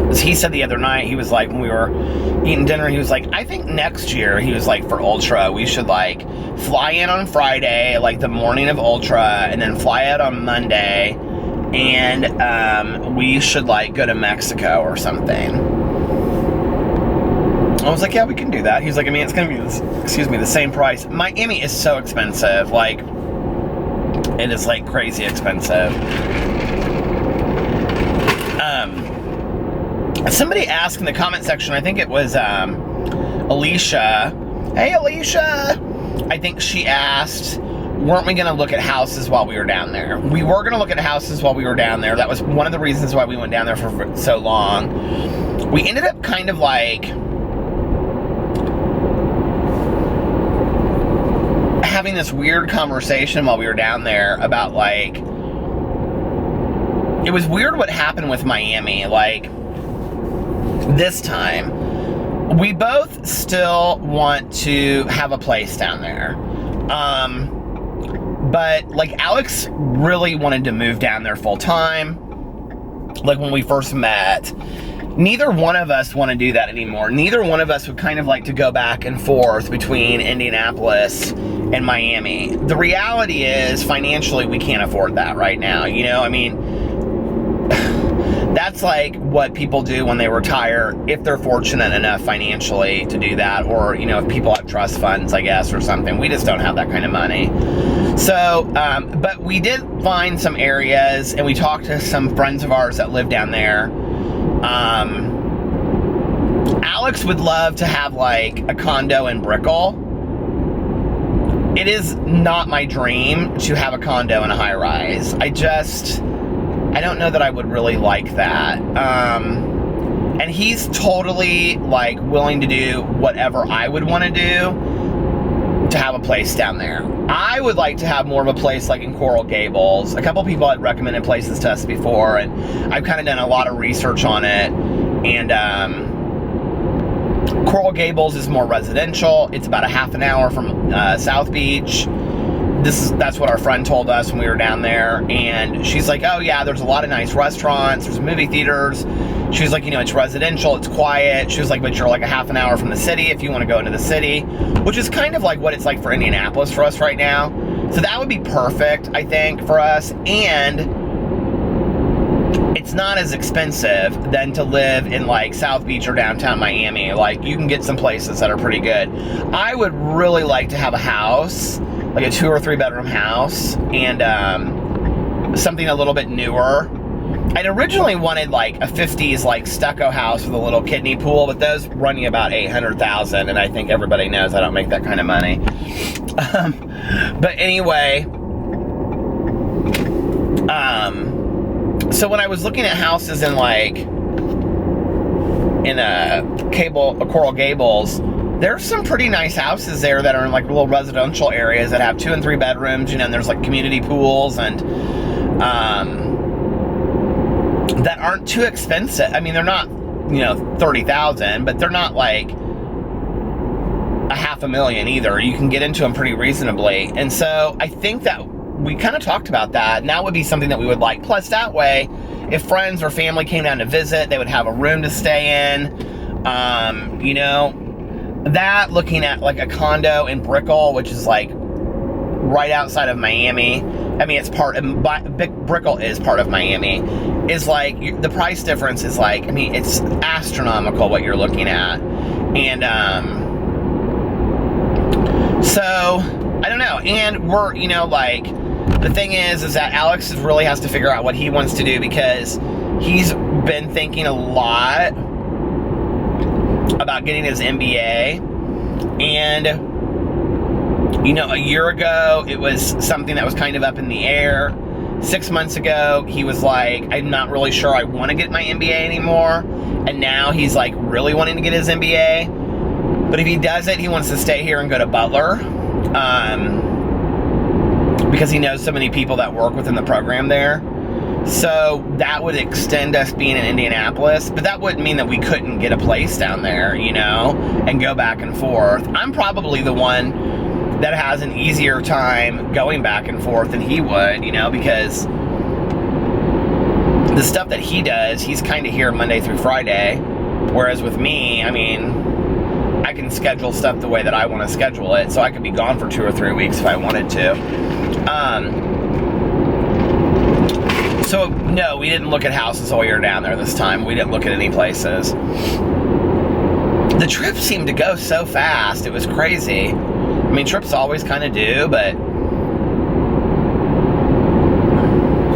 as he said the other night, he was like, when we were eating dinner, he was like, I think next year, he was like, for Ultra, we should, like, fly in on Friday, like, the morning of Ultra, and then fly out on Monday, and we should, like, go to Mexico or something. I was like, yeah, we can do that. He's like, I mean, it's gonna be, the same price. Miami is so expensive. Like, it is like crazy expensive. Somebody asked in the comment section, I think it was Alicia. Hey, Alicia. I think she asked, weren't we gonna look at houses while we were down there? We were gonna look at houses while we were down there. That was one of the reasons why we went down there for so long. We ended up kind of like having this weird conversation while we were down there about like, it was weird what happened with Miami. Like, this time, we both still want to have a place down there. But like, Alex really wanted to move down there full time. Like when we first met, neither one of us want to do that anymore. Neither one of us would kind of like to go back and forth between Indianapolis and Miami. The reality is, financially, we can't afford that right now. You know, I mean, that's like what people do when they retire, if they're fortunate enough financially to do that, or, you know, if people have trust funds, I guess, or something. We just don't have that kind of money. So, but we did find some areas, and we talked to some friends of ours that live down there. Alex would love to have like a condo in Brickell. It is not my dream to have a condo in a high rise. I don't know that I would really like that. And he's totally like willing to do whatever I would want to do to have a place down there. I would like to have more of a place like in Coral Gables. A couple people had recommended places to us before, and I've kind of done a lot of research on it. And Coral Gables is more residential. It's about a half an hour from South Beach. That's what our friend told us when we were down there. And she's like, oh yeah, there's a lot of nice restaurants, there's movie theaters. She was like, you know, it's residential, it's quiet. She was like, but you're like a half an hour from the city if you want to go into the city, which is kind of like what it's like for Indianapolis for us right now. So that would be perfect, I think, for us. And it's not as expensive than to live in like South Beach or downtown Miami. Like, you can get some places that are pretty good. I would really like to have a house, like a 2 or 3 bedroom house, and something a little bit newer. I'd originally wanted like a 50s like stucco house with a little kiddie pool, but those run you about $800,000, and I think everybody knows I don't make that kind of money. But anyway, so when I was looking at houses in like Coral Gables, there's some pretty nice houses there that are in like little residential areas that have 2 and 3 bedrooms, you know, and there's like community pools, and that aren't too expensive. I mean, they're not, you know, $30,000, but they're not like $500,000 either. You can get into them pretty reasonably. And so I think that we kind of talked about that, and that would be something that we would like. Plus, that way, if friends or family came down to visit, they would have a room to stay in. You know, that, looking at like a condo in Brickell, which is like right outside of Miami. I mean, it's Brickell is part of Miami. Is like, the price difference is like, I mean, it's astronomical what you're looking at. And so I don't know. And we're, you know, like, the thing is that Alex really has to figure out what he wants to do, because he's been thinking a lot about getting his MBA. And, you know, a year ago, it was something that was kind of up in the air. 6 months ago, he was like, I'm not really sure I want to get my MBA anymore. And now he's like really wanting to get his MBA. But if he does it, he wants to stay here and go to Butler. Because he knows so many people that work within the program there. So that would extend us being in Indianapolis, but that wouldn't mean that we couldn't get a place down there, you know, and go back and forth. I'm probably the one that has an easier time going back and forth than he would, you know, because the stuff that he does, he's kind of here Monday through Friday. Whereas with me, I mean, I can schedule stuff the way that I want to schedule it, so I could be gone for 2 or 3 weeks if I wanted to. So no, we didn't look at houses while we were down there this time. We didn't look at any places. the trip seemed to go so fast. It was crazy. I mean, trips always kind of do, but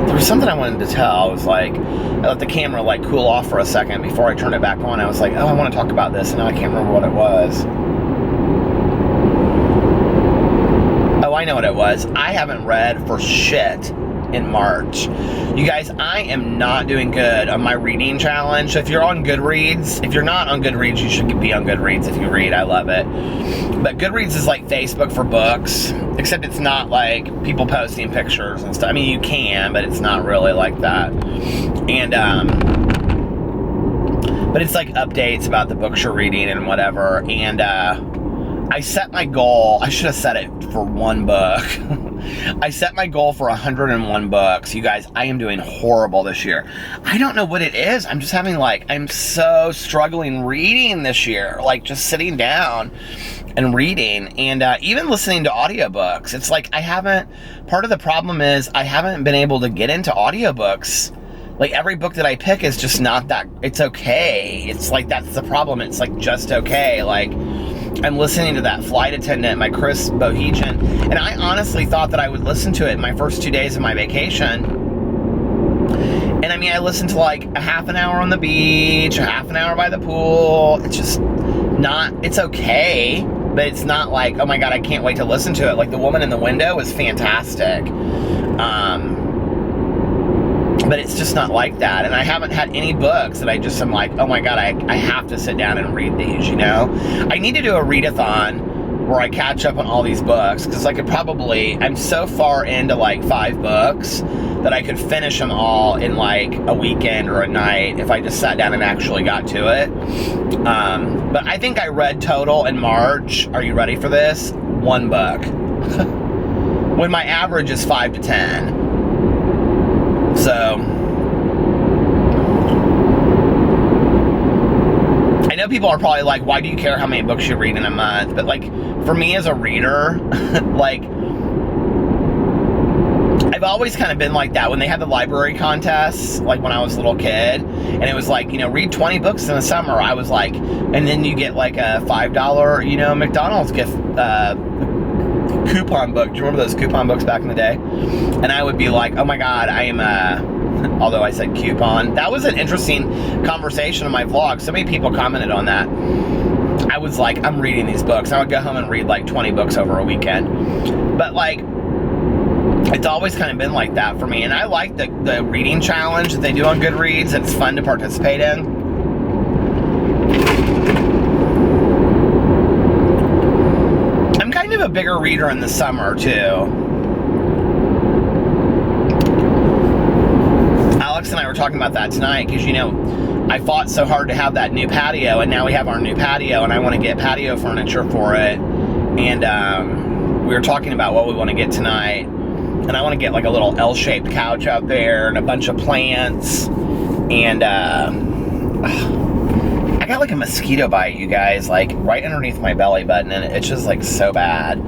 there was something I wanted to tell. I was like, I let the camera like cool off for a second before I turned it back on. I was like, oh, I want to talk about this, and now I can't remember what it was. Oh, I know what it was. I haven't read for shit in March. You guys, I am not doing good on my reading challenge. So if you're on Goodreads, if you're not on Goodreads, you should be on Goodreads if you read. I love it. But Goodreads is like Facebook for books, except it's not like people posting pictures and stuff. I mean, you can, but it's not really like that. And, but it's like updates about the books you're reading and whatever. And, I set my goal, I should have set it for one book. I set my goal for 101 books. You guys, I am doing horrible this year. I don't know what it is. I'm just having like, I'm so struggling reading this year. Like just sitting down and reading and even listening to audiobooks. It's like I haven't, part of the problem is I haven't been able to get into audiobooks. Like every book that I pick is just not that, it's okay. It's like, that's the problem. It's like just okay. Like, I'm listening to that Flight Attendant, my Chris Bohegan, and I honestly thought that I would listen to it my first 2 days of my vacation. And I mean, I listened to like a half an hour on the beach, a half an hour by the pool. It's just not, it's okay, but it's not like, oh my God, I can't wait to listen to it. Like The Woman in the Window was fantastic. But it's just not like that. And I haven't had any books that I just am like, oh my God, I have to sit down and read these, you know? I need to do a readathon where I catch up on all these books, because I could probably, I'm so far into like 5 books that I could finish them all in like a weekend or a night if I just sat down and actually got to it. But I think I read total in March, are you ready for this? 1 book. When my average is 5 to 10. So, I know people are probably like, why do you care how many books you read in a month? But like, for me as a reader, like, I've always kind of been like that. When they had the library contests, like when I was a little kid, and it was like, you know, read 20 books in the summer, I was like, and then you get like a $5, you know, McDonald's gift, coupon book. Do you remember those coupon books back in the day? And I would be like, oh my God, I am although I said coupon. That was an interesting conversation on my vlog. So many people commented on that. I was like, I'm reading these books. I would go home and read like 20 books over a weekend. But like, it's always kind of been like that for me. And I like the reading challenge that they do on Goodreads. It's fun to participate in. A bigger reader in the summer too. Alex and I were talking about that tonight because, you know, I fought so hard to have that new patio, and now we have our new patio, and I want to get patio furniture for it. And we were talking about what we want to get tonight, and I want to get like a little L-shaped couch out there and a bunch of plants. And I got like a mosquito bite, you guys, like right underneath my belly button, and it's just like so bad.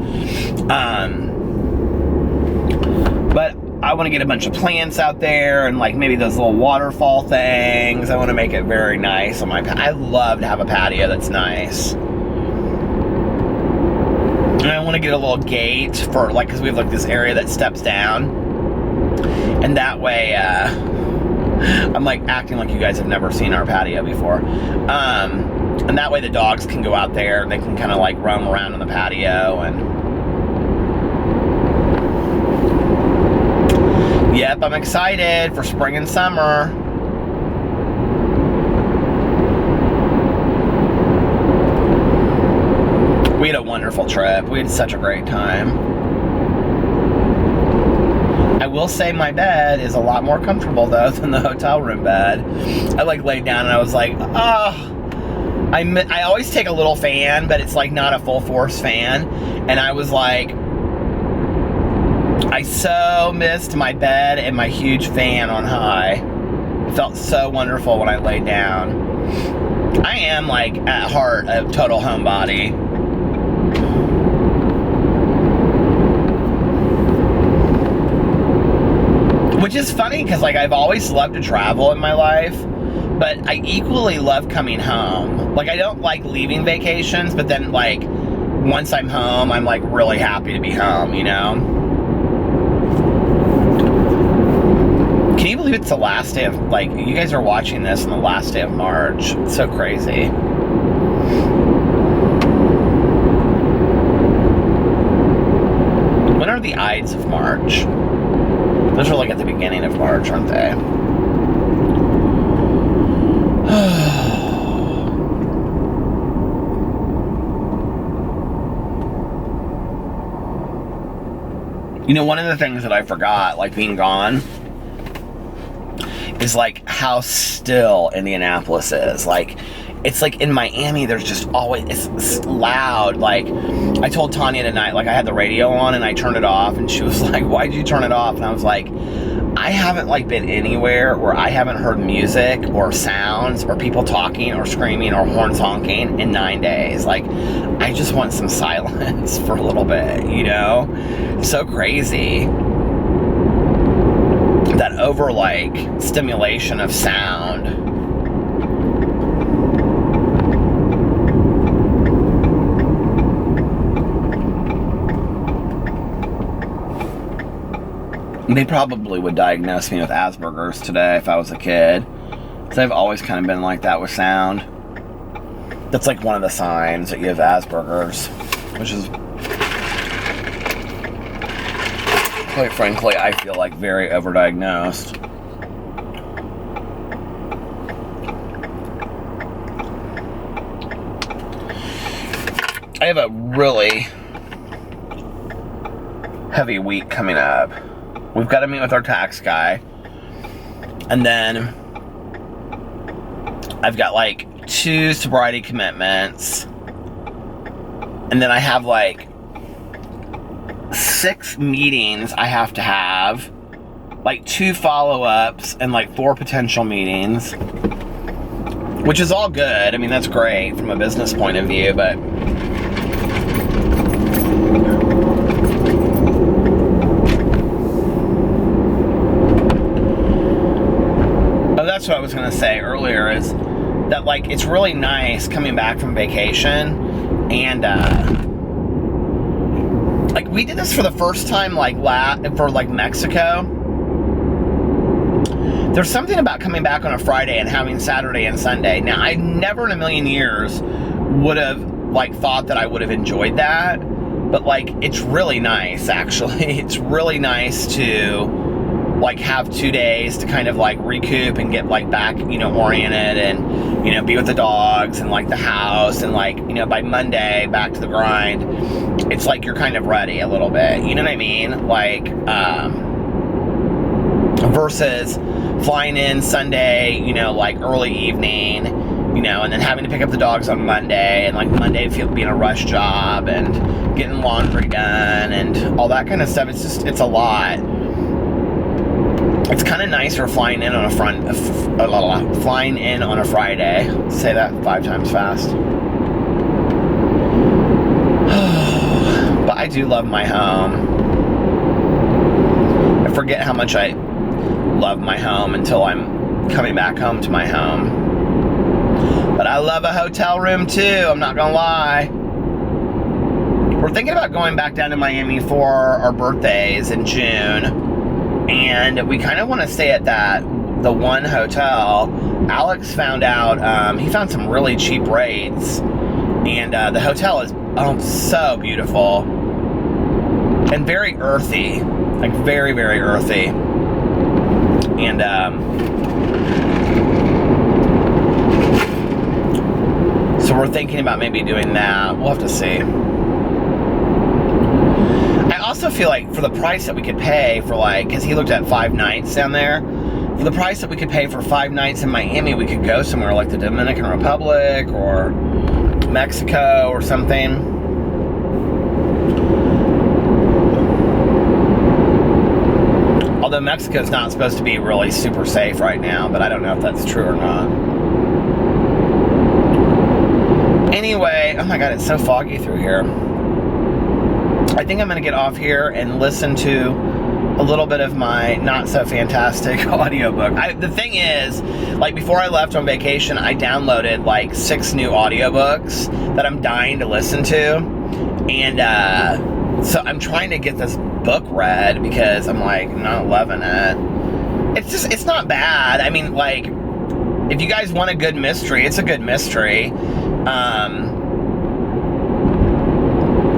But I want to get a bunch of plants out there and like maybe those little waterfall things. I want to make it very nice on my I love to have a patio that's nice. And I want to get a little gate for like, because we have like this area that steps down, and that way I'm like acting like you guys have never seen our patio before. And that way the dogs can go out there and they can kind of like roam around on the patio. And yep, I'm excited for spring and summer. We had a wonderful trip. We had such a great time. I will say my bed is a lot more comfortable though than the hotel room bed. I like laid down and I was like, oh. I always take a little fan, but it's like not a full force fan. And I was like, I so missed my bed and my huge fan on high. It felt so wonderful when I laid down. I am like at heart a total homebody. Which is funny because like I've always loved to travel in my life, but I equally love coming home. Like, I don't like leaving vacations, but then, like, once I'm home, I'm, like, really happy to be home, you know? Can you believe it's the last day of, like, you guys are watching this on the last day of March. It's so crazy. When are the Ides of March? Those are, like, at the beginning of March, aren't they? You know, one of the things that I forgot, like, being gone, is, like, how still Indianapolis is. Like, it's like in Miami, there's just always, it's loud. Like, I told Tanya tonight, like, I had the radio on and I turned it off, and she was like, why'd you turn it off? And I was like, I haven't, like, been anywhere where I haven't heard music or sounds or people talking or screaming or horns honking in 9 days. Like, I just want some silence for a little bit, you know? So crazy. That over, like, stimulation of sound. They probably would diagnose me with Asperger's today if I was a kid. Because I've always kind of been like that with sound. That's like one of the signs that you have Asperger's. Which is, quite frankly, I feel like very overdiagnosed. I have a really heavy week coming up. We've got to meet with our tax guy. And then I've got like 2 sobriety commitments. And then I have like 6 meetings I have to have. Like 2 follow-ups and like 4 potential meetings. Which is all good. I mean, that's great from a business point of view, but that's what I was going to say earlier, is that, like, it's really nice coming back from vacation, and like, we did this for the first time, like, for like Mexico. There's something about coming back on a Friday and having Saturday and Sunday. Now, I never in a million years would have, like, thought that I would have enjoyed that, but, like, it's really nice, actually. It's really nice to, like, have 2 days to kind of, like, recoup and get, like, back, you know, oriented, and, you know, be with the dogs and, like, the house, and, like, you know, by Monday, back to the grind. It's like you're kind of ready a little bit, you know what I mean? Like, versus flying in Sunday, you know, like, early evening, you know, and then having to pick up the dogs on Monday, and, like, Monday being a rush job, and getting laundry done, and all that kind of stuff. It's just, it's a lot. It's kind of nicer flying in on a Friday. Say that 5 times fast. But I do love my home. I forget how much I love my home until I'm coming back home to my home. But I love a hotel room too, I'm not gonna lie. We're thinking about going back down to Miami for our birthdays in June. And we kind of want to stay at the one hotel. Alex found out, he found some really cheap rates. And the hotel is so beautiful. And very earthy. Like, very, very earthy. And, so we're thinking about maybe doing that. We'll have to see. I also feel like for the price that we could pay for, like, because he looked at 5 nights down there, for the price that we could pay for 5 nights in Miami, we could go somewhere like the Dominican Republic or Mexico or something. Although Mexico's not supposed to be really super safe right now, but I don't know if that's true or not. Anyway, oh my god, it's so foggy through here. I think I'm going to get off here and listen to a little bit of my not so fantastic audiobook. The thing is, like before I left on vacation, I downloaded like 6 new audiobooks that I'm dying to listen to. And so I'm trying to get this book read because I'm like not loving it. It's not bad. I mean, like, if you guys want a good mystery, it's a good mystery.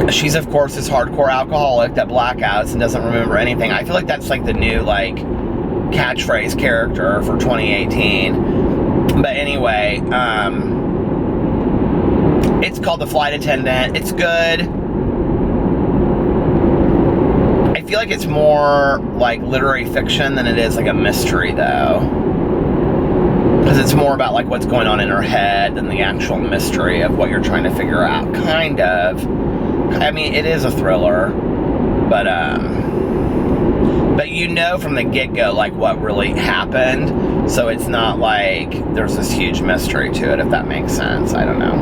She's, of course, this hardcore alcoholic that blackouts and doesn't remember anything. I feel like that's like the new, like, catchphrase character for 2018. But anyway, it's called The Flight Attendant. It's good. I feel like it's more like literary fiction than it is like a mystery, though. Because it's more about like what's going on in her head than the actual mystery of what you're trying to figure out. Kind of. I mean, it is a thriller, but you know from the get-go like what really happened, so it's not like there's this huge mystery to it, if that makes sense. I don't know.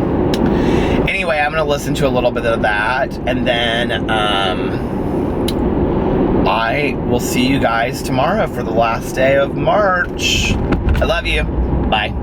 Anyway, I'm gonna listen to a little bit of that, and then I will see you guys tomorrow for the last day of March. I love you. Bye.